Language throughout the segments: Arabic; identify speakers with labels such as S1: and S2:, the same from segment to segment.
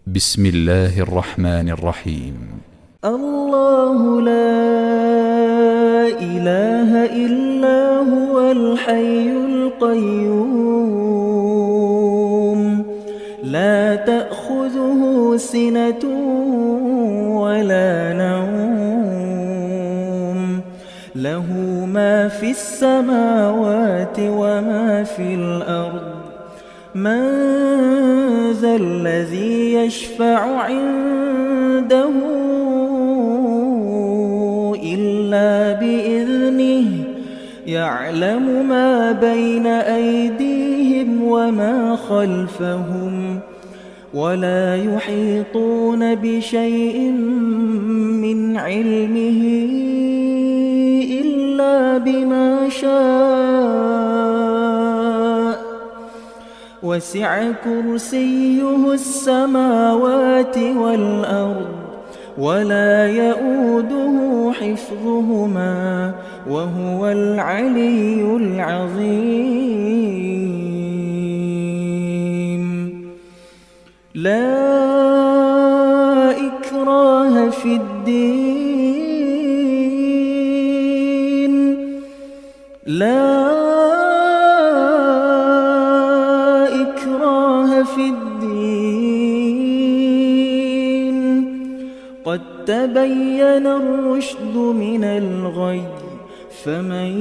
S1: بسم الله الرحمن الرحيم.
S2: الله لا إله إلا هو الحي القيوم لا تأخذه سنة ولا نوم له ما في السماوات وما في الأرض من ذا الذي يشفع عنده إلا بإذنه يعلم ما بين أيديهم وما خلفهم ولا يحيطون بشيء من علمه إلا بما شاء وسع كرسيه السماوات والأرض ولا يؤوده حفظهما وهو العلي العظيم لا إكراه في الدين قد تبين الرشد من الغي فمن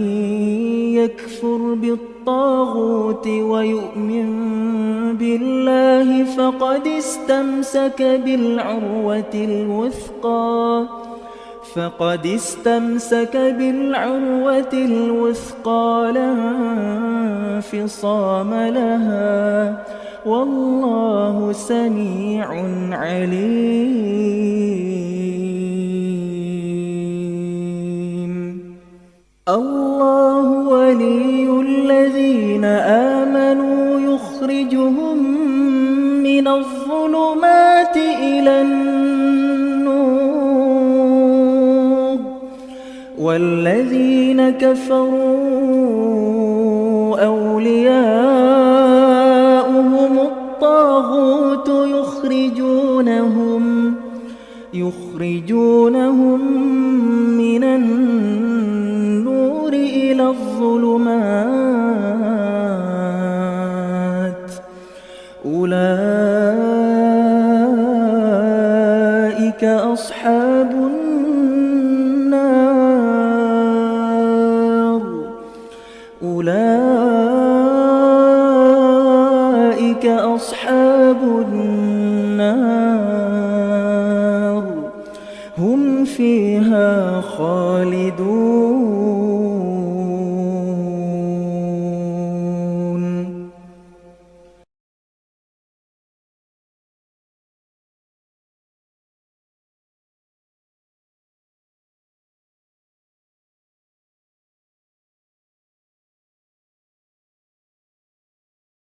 S2: يكفر بالطاغوت ويؤمن بالله فقد استمسك بالعروة الوثقى لا انفصام لها والله سميع عليم الله ولي الذين آمنوا يخرجهم من الظلمات إلى النور والذين كفروا أولياؤهم الطاغوت يخرجونهم من النور إلى الظلمات أولئك أصحاب النار هم فيها خالدون.